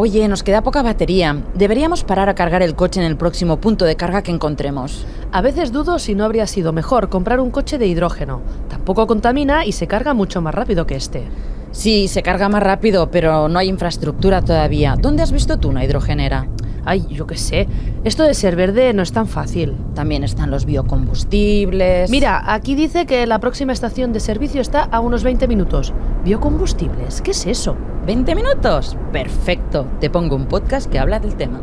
Oye, nos queda poca batería. Deberíamos parar a cargar el coche en el próximo punto de carga que encontremos. A veces dudo si no habría sido mejor comprar un coche de hidrógeno. Tampoco contamina y se carga mucho más rápido que este. Sí, se carga más rápido, pero no hay infraestructura todavía. ¿Dónde has visto tú una hidrogenera? Ay, yo qué sé. Esto de ser verde no es tan fácil. También están los biocombustibles. Mira, aquí dice que la próxima estación de servicio está a unos 20 minutos. ¿Biocombustibles? ¿Qué es eso? ¿20 minutos? Perfecto. Te pongo un podcast que habla del tema.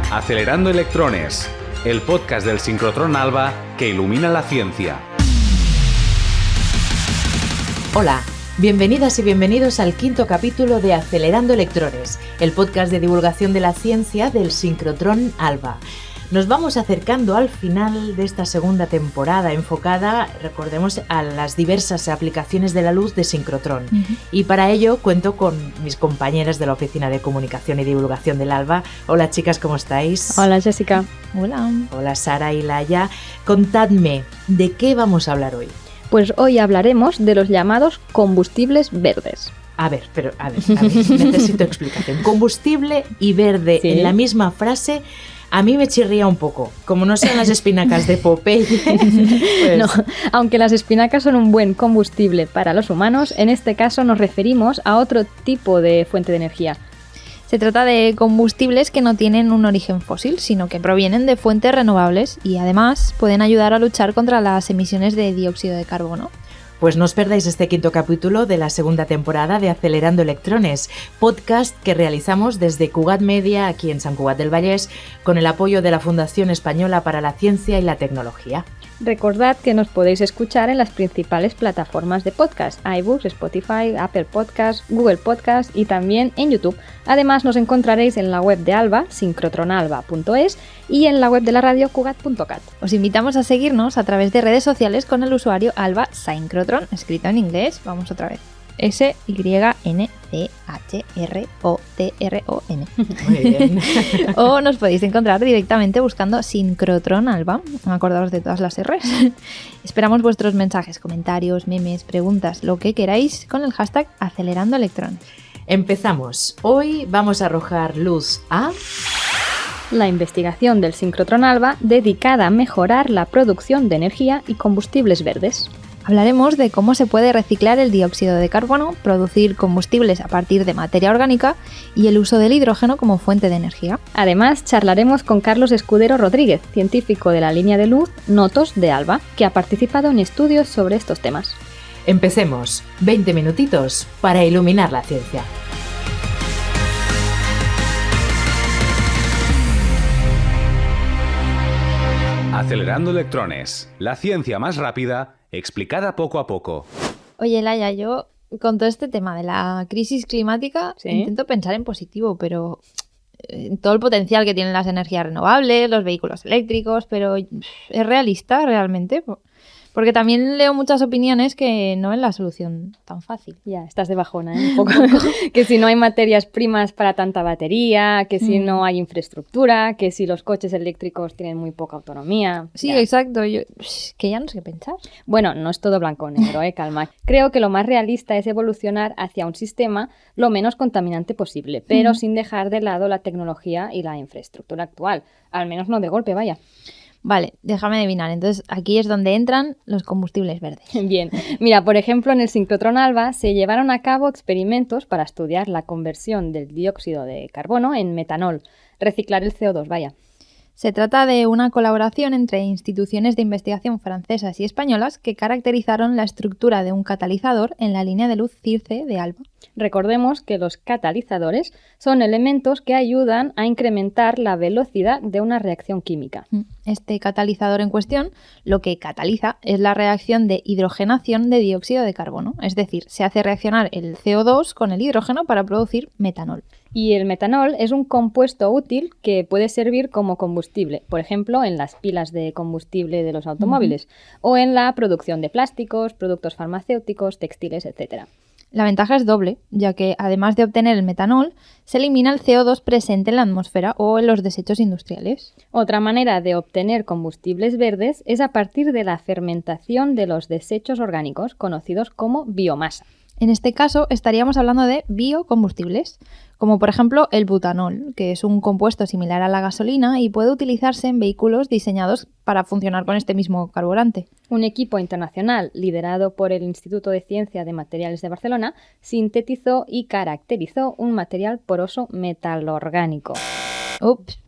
Acelerando Electrones, el podcast del sincrotrón Alba que ilumina la ciencia. Hola, bienvenidas y bienvenidos al 5º capítulo de Acelerando Electrones, el podcast de divulgación de la ciencia del sincrotrón Alba. Nos vamos acercando al final de esta segunda temporada enfocada, recordemos, a las diversas aplicaciones de la luz de sincrotrón. Y para ello cuento con mis compañeras de la Oficina de Comunicación y Divulgación del Alba. Hola chicas, ¿cómo estáis? Hola Jessica. Hola. Hola Sara y Laia. Contadme, ¿de qué vamos a hablar hoy? Pues hoy hablaremos de los llamados combustibles verdes. A ver, necesito explicación. Combustible y verde en la misma frase. A mí me chirría un poco, como no sean las espinacas de Popeye. Pues... No, aunque las espinacas son un buen combustible para los humanos, en este caso nos referimos a otro tipo de fuente de energía. Se trata de combustibles que no tienen un origen fósil, sino que provienen de fuentes renovables y además pueden ayudar a luchar contra las emisiones de dióxido de carbono. Pues no os perdáis este 5º capítulo de la segunda temporada de Acelerando Electrones, podcast que realizamos desde Cugat Media, aquí en Sant Cugat del Vallès, con el apoyo de la Fundación Española para la Ciencia y la Tecnología. Recordad que nos podéis escuchar en las principales plataformas de podcast, iBooks, Spotify, Apple Podcasts, Google Podcasts y también en YouTube. Además nos encontraréis en la web de Alba, sincrotronalba.es, y en la web de la radio cugat.cat. Os invitamos a seguirnos a través de redes sociales con el usuario Alba Synchrotron, escrito en inglés. Vamos otra vez. SYNCHROTRON. Muy bien. O nos podéis encontrar directamente buscando Sincrotrón Alba. Acordaos de todas las R's. Esperamos vuestros mensajes, comentarios, memes, preguntas, lo que queráis con el hashtag Acelerando Electrones. Empezamos. Hoy vamos a arrojar luz a... la investigación del sincrotrón Alba dedicada a mejorar la producción de energía y combustibles verdes. Hablaremos de cómo se puede reciclar el dióxido de carbono, producir combustibles a partir de materia orgánica y el uso del hidrógeno como fuente de energía. Además, charlaremos con Carlos Escudero Rodríguez, científico de la línea de luz Notos de Alba, que ha participado en estudios sobre estos temas. Empecemos. 20 minutitos para iluminar la ciencia. Acelerando Electrones, la ciencia más rápida, explicada poco a poco. Oye, Laia, yo con todo este tema de la crisis climática intento pensar en positivo, pero todo el potencial que tienen las energías renovables, los vehículos eléctricos, pero ¿es realista realmente? Porque también leo muchas opiniones que no ven la solución tan fácil. Ya, estás de bajona, ¿eh? Un poco. Que si no hay materias primas para tanta batería, que si no hay infraestructura, que si los coches eléctricos tienen muy poca autonomía. Sí, ya. Exacto. Que ya no sé qué pensar. Bueno, no es todo blanco o negro, calma. Creo que lo más realista es evolucionar hacia un sistema lo menos contaminante posible, pero sin dejar de lado la tecnología y la infraestructura actual. Al menos no de golpe, vaya. Vale, déjame adivinar. Entonces, aquí es donde entran los combustibles verdes. Bien. Mira, por ejemplo, en el sincrotrón Alba se llevaron a cabo experimentos para estudiar la conversión del dióxido de carbono en metanol, reciclar el CO2, vaya. Se trata de una colaboración entre instituciones de investigación francesas y españolas que caracterizaron la estructura de un catalizador en la línea de luz CIRCE de Alba. Recordemos que los catalizadores son elementos que ayudan a incrementar la velocidad de una reacción química. Este catalizador en cuestión lo que cataliza es la reacción de hidrogenación de dióxido de carbono, es decir, se hace reaccionar el CO2 con el hidrógeno para producir metanol. Y el metanol es un compuesto útil que puede servir como combustible, por ejemplo, en las pilas de combustible de los automóviles o en la producción de plásticos, productos farmacéuticos, textiles, etc. La ventaja es doble, ya que además de obtener el metanol, se elimina el CO2 presente en la atmósfera o en los desechos industriales. Otra manera de obtener combustibles verdes es a partir de la fermentación de los desechos orgánicos, conocidos como biomasa. En este caso estaríamos hablando de biocombustibles, como por ejemplo el butanol, que es un compuesto similar a la gasolina y puede utilizarse en vehículos diseñados para funcionar con este mismo carburante. Un equipo internacional liderado por el Instituto de Ciencia de Materiales de Barcelona sintetizó y caracterizó un material poroso metalorgánico. Ups,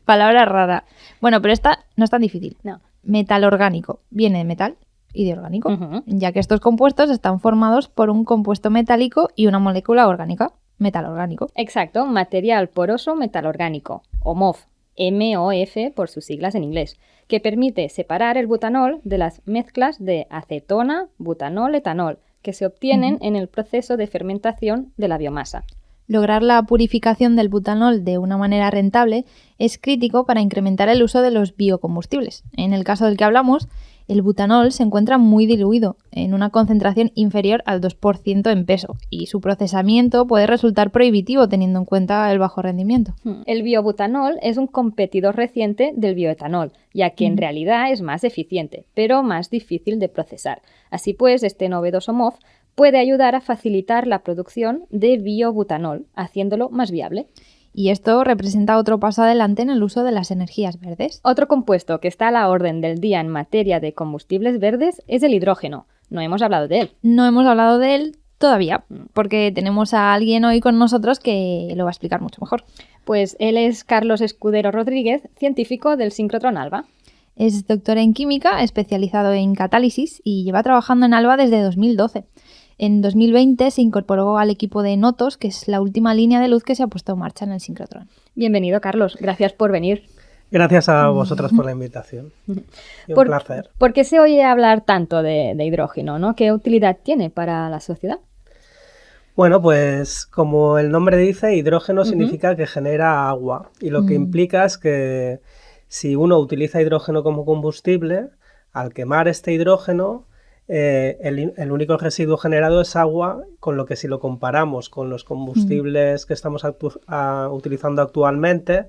palabra rara. Bueno, pero esta no es tan difícil. No. Metalorgánico viene de metal y de orgánico, ya que estos compuestos están formados por un compuesto metálico y una molécula orgánica, metalorgánico. Exacto, material poroso metalorgánico, o MOF, MOF por sus siglas en inglés, que permite separar el butanol de las mezclas de acetona, butanol, etanol, que se obtienen en el proceso de fermentación de la biomasa. Lograr la purificación del butanol de una manera rentable es crítico para incrementar el uso de los biocombustibles. En el caso del que hablamos, el butanol se encuentra muy diluido, en una concentración inferior al 2% en peso, y su procesamiento puede resultar prohibitivo teniendo en cuenta el bajo rendimiento. El biobutanol es un competidor reciente del bioetanol, ya que en realidad es más eficiente, pero más difícil de procesar. Así pues, este novedoso MOF puede ayudar a facilitar la producción de biobutanol, haciéndolo más viable. Y esto representa otro paso adelante en el uso de las energías verdes. Otro compuesto que está a la orden del día en materia de combustibles verdes es el hidrógeno. No hemos hablado de él. No hemos hablado de él todavía, porque tenemos a alguien hoy con nosotros que lo va a explicar mucho mejor. Pues él es Carlos Escudero Rodríguez, científico del sincrotrón ALBA. Es doctor en química, especializado en catálisis y lleva trabajando en ALBA desde 2012. En 2020 se incorporó al equipo de Notos, que es la última línea de luz que se ha puesto en marcha en el sincrotrón. Bienvenido, Carlos. Gracias por venir. Gracias a vosotras por la invitación. Un placer. ¿Por qué se oye hablar tanto de hidrógeno, ¿no? ¿Qué utilidad tiene para la sociedad? Bueno, pues como el nombre dice, hidrógeno significa que genera agua. Y lo que implica es que si uno utiliza hidrógeno como combustible, al quemar este hidrógeno, el único residuo generado es agua, con lo que si lo comparamos con los combustibles que estamos utilizando actualmente,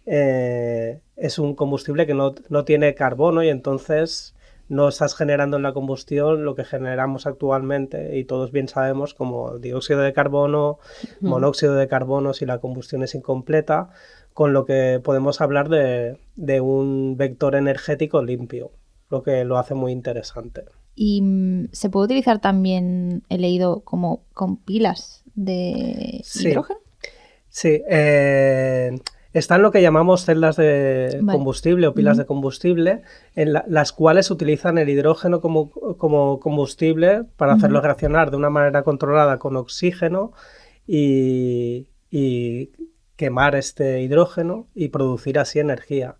es un combustible que no tiene carbono y entonces no estás generando en la combustión lo que generamos actualmente y todos bien sabemos como dióxido de carbono, monóxido de carbono si la combustión es incompleta, con lo que podemos hablar de un vector energético limpio, lo que lo hace muy interesante. Y se puede utilizar también, he leído, como con pilas de hidrógeno. Sí, están lo que llamamos celdas de combustible o pilas de combustible, en las cuales utilizan el hidrógeno como combustible para hacerlo reaccionar de una manera controlada con oxígeno y quemar este hidrógeno y producir así energía.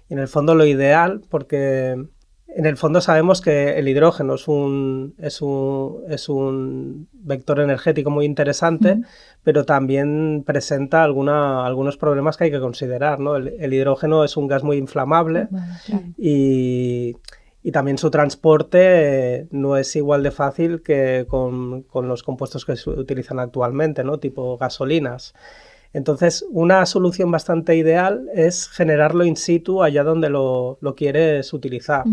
Y en el fondo lo ideal, porque en el fondo sabemos que el hidrógeno es un vector energético muy interesante, pero también presenta algunos problemas que hay que considerar, ¿no? El hidrógeno es un gas muy inflamable y también su transporte no es igual de fácil que con los compuestos que se utilizan actualmente, ¿no? Tipo gasolinas. Entonces, una solución bastante ideal es generarlo in situ allá donde lo quieres utilizar.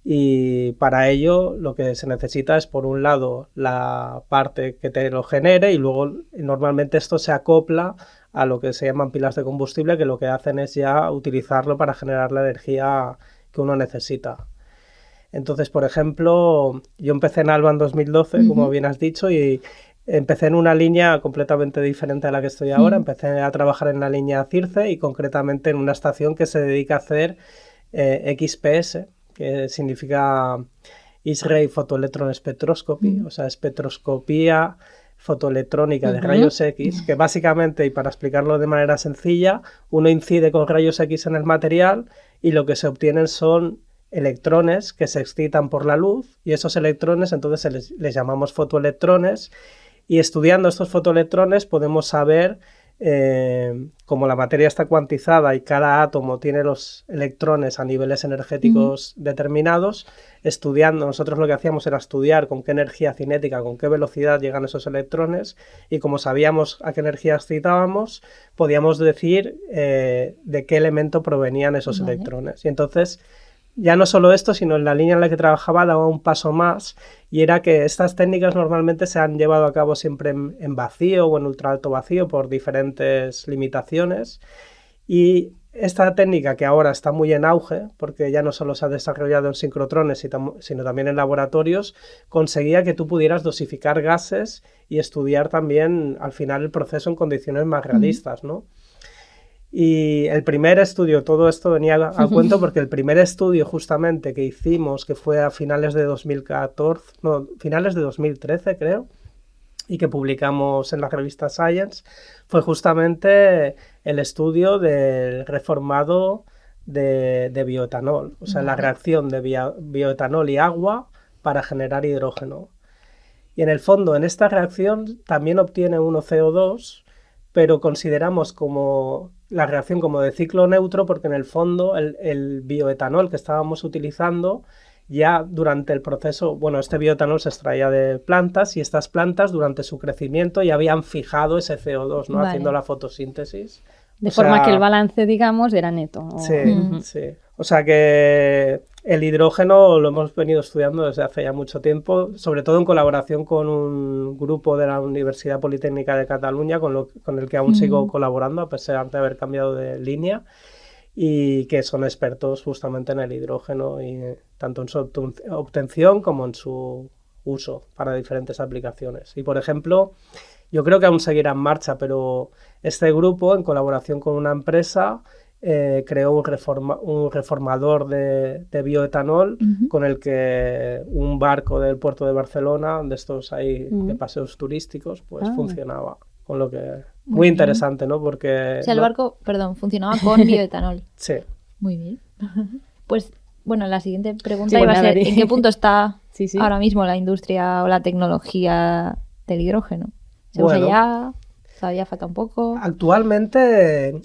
Y para ello lo que se necesita es, por un lado, la parte que te lo genere y luego normalmente esto se acopla a lo que se llaman pilas de combustible, que lo que hacen es ya utilizarlo para generar la energía que uno necesita. Entonces, por ejemplo, yo empecé en ALBA en 2012, como bien has dicho, y empecé en una línea completamente diferente a la que estoy ahora. Empecé a trabajar en la línea CIRCE y concretamente en una estación que se dedica a hacer XPS, que significa X-ray Photoelectron Spectroscopy, o sea, espectroscopía fotoelectrónica de rayos X, que básicamente, y para explicarlo de manera sencilla, uno incide con rayos X en el material y lo que se obtienen son electrones que se excitan por la luz y esos electrones entonces les llamamos fotoelectrones. Y estudiando estos fotoelectrones podemos saber, como la materia está cuantizada y cada átomo tiene los electrones a niveles energéticos determinados, estudiando, nosotros lo que hacíamos era estudiar con qué energía cinética, con qué velocidad llegan esos electrones, y como sabíamos a qué energía excitábamos, podíamos decir de qué elemento provenían esos electrones. Y entonces, ya no solo esto, sino en la línea en la que trabajaba daba un paso más, y era que estas técnicas normalmente se han llevado a cabo siempre en vacío o en ultra alto vacío por diferentes limitaciones, y esta técnica, que ahora está muy en auge, porque ya no solo se ha desarrollado en sincrotrones, sino también en laboratorios, conseguía que tú pudieras dosificar gases y estudiar también al final el proceso en condiciones más realistas, ¿no? Y el primer estudio, todo esto venía a cuento porque el primer estudio justamente que hicimos, que fue a finales de 2013 creo, y que publicamos en la revista Science, fue justamente el estudio del reformado de bioetanol, o sea, la reacción de bioetanol y agua para generar hidrógeno. Y en el fondo, en esta reacción también obtiene uno CO2, pero consideramos como la reacción como de ciclo neutro, porque en el fondo el bioetanol que estábamos utilizando ya durante el proceso, bueno, este bioetanol se extraía de plantas, y estas plantas durante su crecimiento ya habían fijado ese CO2, ¿no? Haciendo la fotosíntesis. De forma que el balance, digamos, era neto. Sí, sí. O sea que el hidrógeno lo hemos venido estudiando desde hace ya mucho tiempo, sobre todo en colaboración con un grupo de la Universidad Politécnica de Cataluña, con el que aún sigo colaborando a pesar de haber cambiado de línea, y que son expertos justamente en el hidrógeno, y tanto en su obtención como en su uso para diferentes aplicaciones. Y por ejemplo, yo creo que aún seguirá en marcha, pero este grupo, en colaboración con una empresa, creó un reformador de bioetanol con el que un barco del puerto de Barcelona, de estos ahí de paseos turísticos, pues funcionaba. Con lo que muy interesante, ¿no? Porque o sea, el barco, perdón, funcionaba con bioetanol. Sí. Muy bien. Pues, bueno, la siguiente pregunta iba a ser, ¿en qué punto está ahora mismo la industria o la tecnología del hidrógeno? ¿Se usa ya? ¿Todavía falta un poco? Actualmente,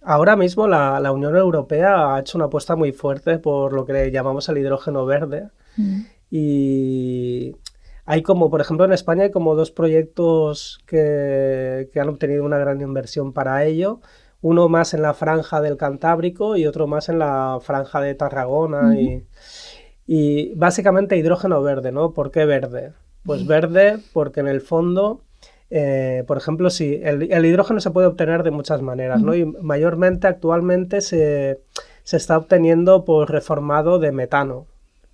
ahora mismo la Unión Europea ha hecho una apuesta muy fuerte por lo que le llamamos el hidrógeno verde. Y hay como, por ejemplo, en España hay como 2 proyectos que han obtenido una gran inversión para ello. Uno más en la franja del Cantábrico y otro más en la franja de Tarragona. Y básicamente hidrógeno verde, ¿no? ¿Por qué verde? Pues verde porque en el fondo, por ejemplo, el hidrógeno se puede obtener de muchas maneras, ¿no? Y mayormente actualmente se está obteniendo por reformado de metano,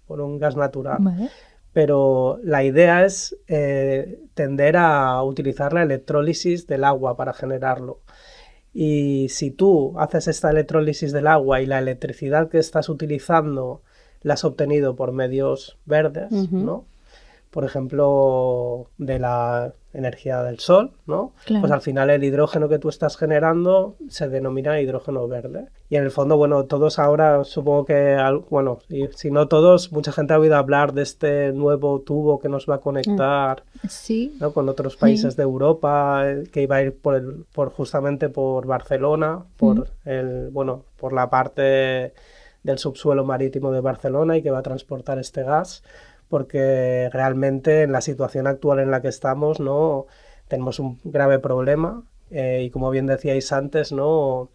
por un gas natural. Vale. Pero la idea es tender a utilizar la electrólisis del agua para generarlo. Y si tú haces esta electrólisis del agua y la electricidad que estás utilizando la has obtenido por medios verdes, ¿no? Por ejemplo, de la energía del sol, ¿no? Claro. Pues al final el hidrógeno que tú estás generando se denomina hidrógeno verde. Y en el fondo, bueno, todos ahora supongo que, bueno, y si no todos, mucha gente ha oído hablar de este nuevo tubo que nos va a conectar ¿no? con otros países de Europa, que iba a ir justamente por Barcelona, por por la parte del subsuelo marítimo de Barcelona, y que va a transportar este gas. Porque realmente en la situación actual en la que estamos, ¿no? Tenemos un grave problema y como bien decíais antes, ¿no?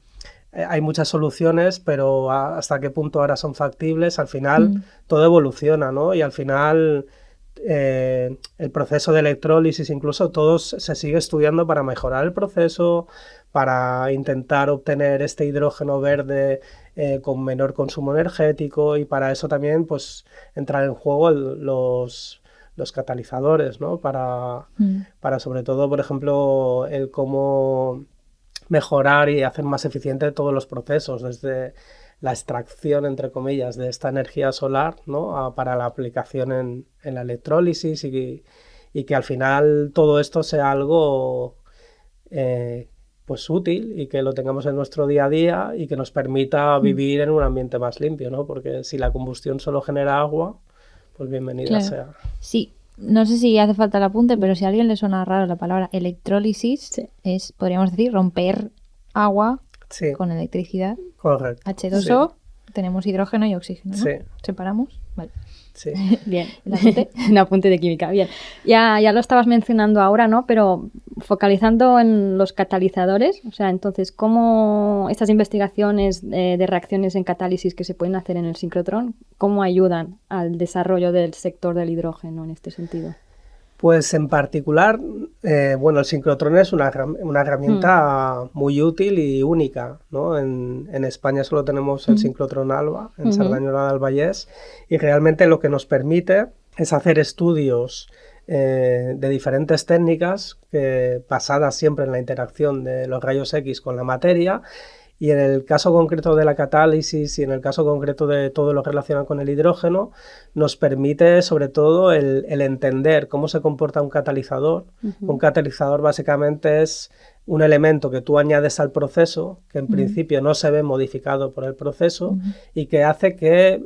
Hay muchas soluciones, pero hasta qué punto ahora son factibles. Al final todo evoluciona, ¿no? Y al final el proceso de electrólisis, incluso todo se sigue estudiando para mejorar el proceso, para intentar obtener este hidrógeno verde con menor consumo energético, y para eso también pues entrar en juego los catalizadores, ¿no? Para sobre todo, por ejemplo, el cómo mejorar y hacer más eficiente todos los procesos, desde la extracción, entre comillas, de esta energía solar, ¿no? Para la aplicación en la electrólisis, y que al final todo esto sea algo pues útil, y que lo tengamos en nuestro día a día, y que nos permita vivir en un ambiente más limpio, ¿no? Porque si la combustión solo genera agua, pues bienvenida sea. Sí, no sé si hace falta el apunte, pero si a alguien le suena raro la palabra electrólisis, es, podríamos decir, romper agua con electricidad. Correcto. H2O, tenemos hidrógeno y oxígeno, ¿no? Sí. ¿Separamos? Vale. Sí. Bien, un apunte de química, bien. Ya lo estabas mencionando ahora, ¿no? Pero focalizando en los catalizadores, o sea, entonces, ¿cómo estas investigaciones de reacciones en catálisis que se pueden hacer en el sincrotrón, cómo ayudan al desarrollo del sector del hidrógeno en este sentido? Pues en particular, el sincrotrón es una herramienta muy útil y única, ¿no? En España solo tenemos el sincrotrón ALBA, en Cerdanyola del Vallès, y realmente lo que nos permite es hacer estudios de diferentes técnicas basadas siempre en la interacción de los rayos X con la materia. Y en el caso concreto de la catálisis y en el caso concreto de todo lo relacionado con el hidrógeno, nos permite sobre todo el entender cómo se comporta un catalizador. Un catalizador básicamente es un elemento que tú añades al proceso, que en principio no se ve modificado por el proceso y que hace que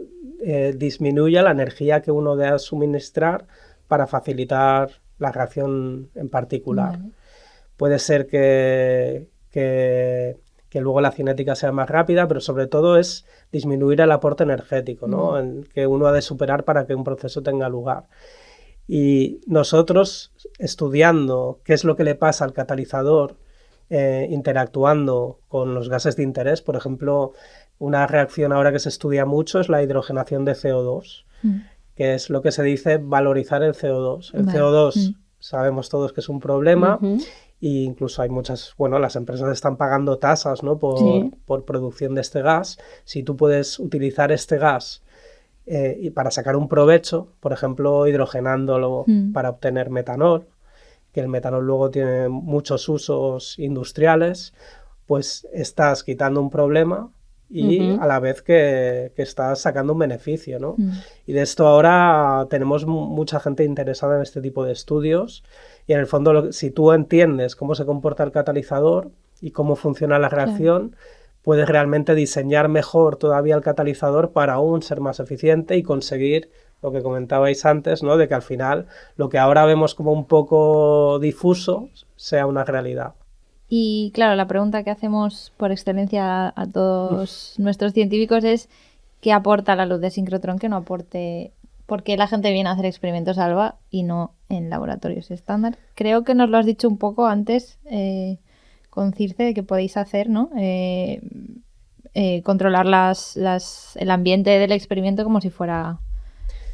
disminuya la energía que uno debe suministrar para facilitar la reacción en particular. Puede ser que luego la cinética sea más rápida, pero sobre todo es disminuir el aporte energético, ¿no? Que uno ha de superar para que un proceso tenga lugar. Y nosotros, estudiando qué es lo que le pasa al catalizador interactuando con los gases de interés, por ejemplo, una reacción ahora que se estudia mucho es la hidrogenación de CO2, que es lo que se dice valorizar el CO2. El CO2 sabemos todos que es un problema. Y incluso hay las empresas están pagando tasas, ¿no? por producción de este gas. Si tú puedes utilizar este gas y para sacar un provecho, por ejemplo, hidrogenándolo para obtener metanol, que el metanol luego tiene muchos usos industriales, pues estás quitando un problema y a la vez que estás sacando un beneficio, ¿no? Y de esto ahora tenemos mucha gente interesada en este tipo de estudios. Y en el fondo, si tú entiendes cómo se comporta el catalizador y cómo funciona la reacción, puedes realmente diseñar mejor todavía el catalizador para aún ser más eficiente y conseguir lo que comentabais antes, ¿no? De que al final lo que ahora vemos como un poco difuso sea una realidad. Y claro, la pregunta que hacemos por excelencia a todos nuestros científicos es ¿qué aporta la luz de sincrotrón que no aporte? ¿Por qué la gente viene a hacer experimentos ALBA y no en laboratorios estándar? Creo que nos lo has dicho un poco antes con Circe, de que podéis hacer, ¿no? Controlar el ambiente del experimento como si fuera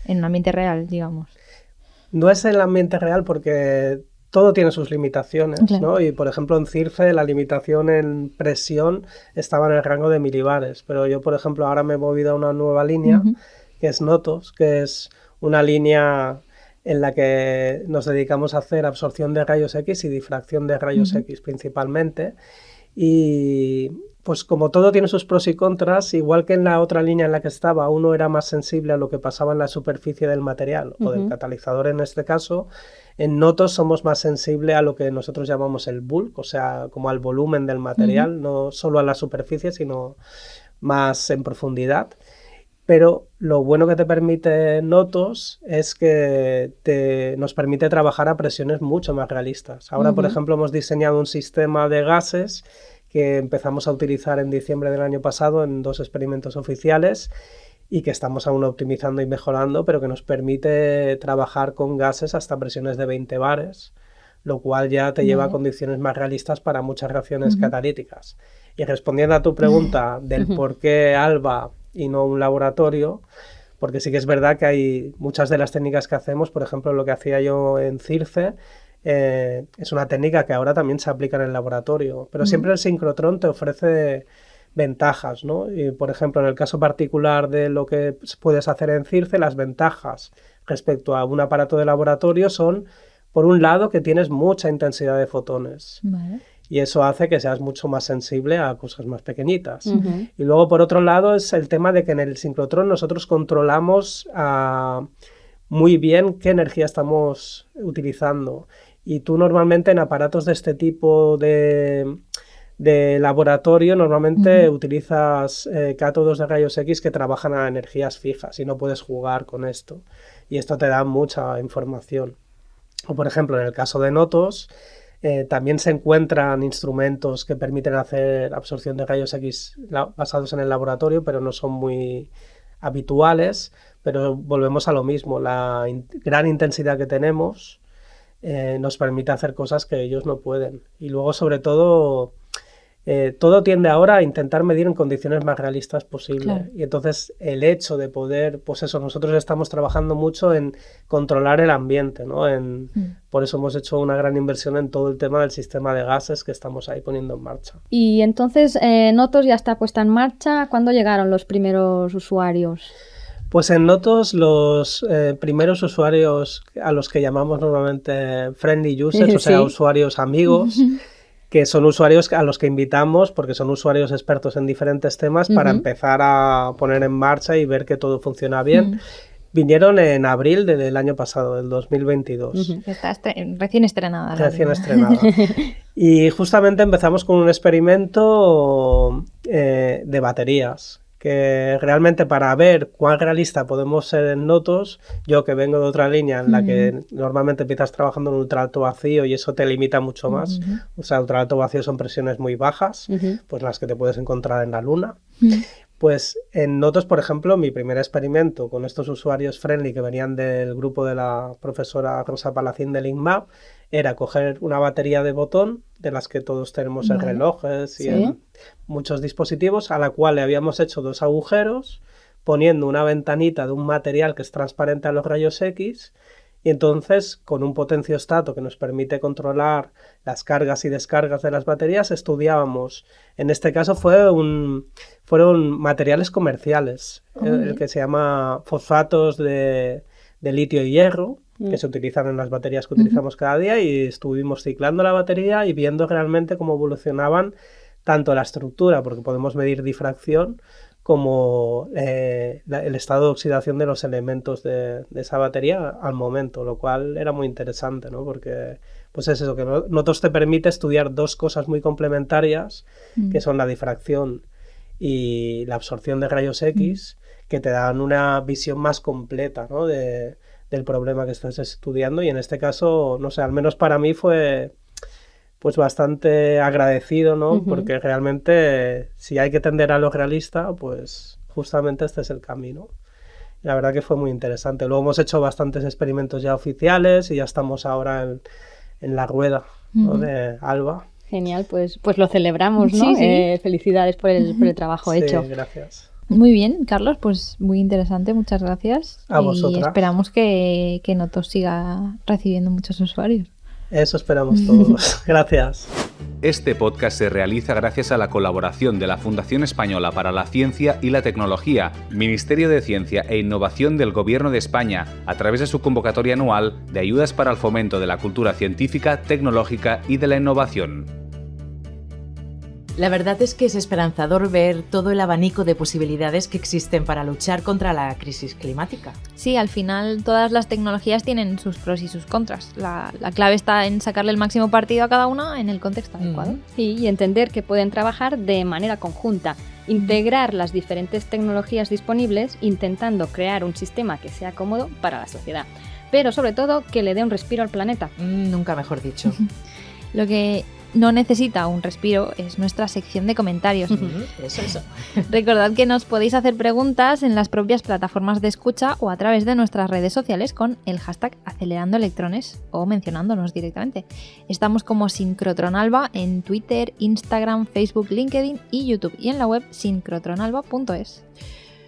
en un ambiente real, digamos. No es el ambiente real porque todo tiene sus limitaciones, ¿no? Y, por ejemplo, en Circe la limitación en presión estaba en el rango de milibares, pero yo, por ejemplo, ahora me he movido a una nueva línea que es Notos, que es una línea en la que nos dedicamos a hacer absorción de rayos X y difracción de rayos X principalmente. Y pues como todo tiene sus pros y contras, igual que en la otra línea en la que estaba, uno era más sensible a lo que pasaba en la superficie del material o del catalizador en este caso, en Notos somos más sensibles a lo que nosotros llamamos el bulk, o sea, como al volumen del material, no solo a la superficie, sino más en profundidad. Pero lo bueno que te permite Notos es que nos permite trabajar a presiones mucho más realistas. Ahora, por ejemplo, hemos diseñado un sistema de gases que empezamos a utilizar en diciembre del año pasado en 2 experimentos oficiales y que estamos aún optimizando y mejorando, pero que nos permite trabajar con gases hasta presiones de 20 bares, lo cual ya te lleva a condiciones más realistas para muchas reacciones catalíticas. Y respondiendo a tu pregunta del por qué ALBA y no un laboratorio, porque sí que es verdad que hay muchas de las técnicas que hacemos, por ejemplo, lo que hacía yo en Circe, es una técnica que ahora también se aplica en el laboratorio, pero siempre el sincrotrón te ofrece ventajas, ¿no? Y, por ejemplo, en el caso particular de lo que puedes hacer en Circe, las ventajas respecto a un aparato de laboratorio son, por un lado, que tienes mucha intensidad de fotones. Y eso hace que seas mucho más sensible a cosas más pequeñitas. Y luego, por otro lado, es el tema de que en el sincrotrón nosotros controlamos muy bien qué energía estamos utilizando. Y tú normalmente en aparatos de este tipo de de laboratorio normalmente utilizas cátodos de rayos X que trabajan a energías fijas y no puedes jugar con esto. Y esto te da mucha información. O por ejemplo, en el caso de Notos, también se encuentran instrumentos que permiten hacer absorción de rayos X basados en el laboratorio, pero no son muy habituales. Pero volvemos a lo mismo, la gran intensidad que tenemos nos permite hacer cosas que ellos no pueden. Y luego, sobre todo, todo tiende ahora a intentar medir en condiciones más realistas posible. Claro. Y entonces el hecho de poder, pues eso, nosotros estamos trabajando mucho en controlar el ambiente, ¿no? Por eso hemos hecho una gran inversión en todo el tema del sistema de gases que estamos ahí poniendo en marcha. Y entonces Notos ya está puesta en marcha. ¿Cuándo llegaron los primeros usuarios? Pues en Notos los primeros usuarios a los que llamamos normalmente friendly users, o sea, usuarios amigos, que son usuarios a los que invitamos porque son usuarios expertos en diferentes temas para empezar a poner en marcha y ver que todo funciona bien. Vinieron en abril del año pasado, del 2022. Está recién estrenada. Recién estrenada. Y justamente empezamos con un experimento de baterías, que realmente para ver cuán realista podemos ser en Notos, yo que vengo de otra línea en la que normalmente empiezas trabajando en ultraalto vacío y eso te limita mucho más, o sea, ultraalto vacío son presiones muy bajas, pues las que te puedes encontrar en la Luna. Pues en Notos, por ejemplo, mi primer experimento con estos usuarios friendly que venían del grupo de la profesora Rosa Palacín de LinkMap era coger una batería de botón, de las que todos tenemos en relojes y en muchos dispositivos, a la cual le habíamos hecho 2 agujeros, poniendo una ventanita de un material que es transparente a los rayos X, y entonces con un potenciostato que nos permite controlar las cargas y descargas de las baterías, estudiábamos, en este caso fueron materiales comerciales, el que se llama fosfatos de litio y hierro, que se utilizan en las baterías que utilizamos cada día, y estuvimos ciclando la batería y viendo realmente cómo evolucionaban tanto la estructura, porque podemos medir difracción, como el estado de oxidación de los elementos de esa batería al momento, lo cual era muy interesante, ¿no? Porque pues es eso, que Notos te permite estudiar 2 cosas muy complementarias, que son la difracción y la absorción de rayos X, que te dan una visión más completa, ¿no? del problema que estás estudiando, y en este caso, no sé, al menos para mí fue pues bastante agradecido, ¿no? Porque realmente si hay que tender a lo realista, pues justamente este es el camino. Y la verdad que fue muy interesante. Luego hemos hecho bastantes experimentos ya oficiales y ya estamos ahora en la rueda, ¿no? de ALBA. Genial, pues lo celebramos, ¿no? Sí. Felicidades por el trabajo hecho. Sí, gracias. Muy bien, Carlos, pues muy interesante, muchas gracias. A vosotras. Y esperamos que Notos siga recibiendo muchos usuarios. Eso esperamos todos. Gracias. Este podcast se realiza gracias a la colaboración de la Fundación Española para la Ciencia y la Tecnología, Ministerio de Ciencia e Innovación del Gobierno de España, a través de su convocatoria anual de ayudas para el fomento de la cultura científica, tecnológica y de la innovación. La verdad es que es esperanzador ver todo el abanico de posibilidades que existen para luchar contra la crisis climática. Sí, al final todas las tecnologías tienen sus pros y sus contras. La clave está en sacarle el máximo partido a cada una en el contexto adecuado. Sí, y entender que pueden trabajar de manera conjunta, integrar las diferentes tecnologías disponibles, intentando crear un sistema que sea cómodo para la sociedad, pero sobre todo que le dé un respiro al planeta. Nunca mejor dicho. Lo que no necesita un respiro es nuestra sección de comentarios. Eso. Recordad que nos podéis hacer preguntas en las propias plataformas de escucha o a través de nuestras redes sociales con el hashtag #acelerando_electrones o mencionándonos directamente. Estamos como SincrotronAlba en Twitter, Instagram, Facebook, LinkedIn y YouTube, y en la web sincrotronalba.es.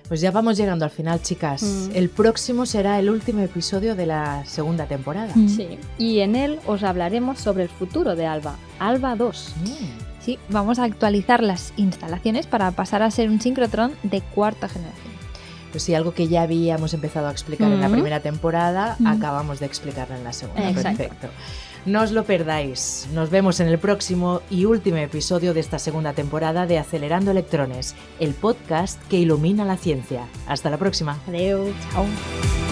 Pues ya vamos llegando al final, chicas. El próximo será el último episodio de la segunda temporada. Sí, y en él os hablaremos sobre el futuro de ALBA, ALBA 2. Sí, vamos a actualizar las instalaciones para pasar a ser un sincrotrón de 4ª generación. Pues sí, algo que ya habíamos empezado a explicar en la primera temporada, acabamos de explicarlo en la segunda. Exacto. Perfecto. No os lo perdáis. Nos vemos en el próximo y último episodio de esta segunda temporada de Acelerando Electrones, el podcast que ilumina la ciencia. Hasta la próxima. Adiós. Chao.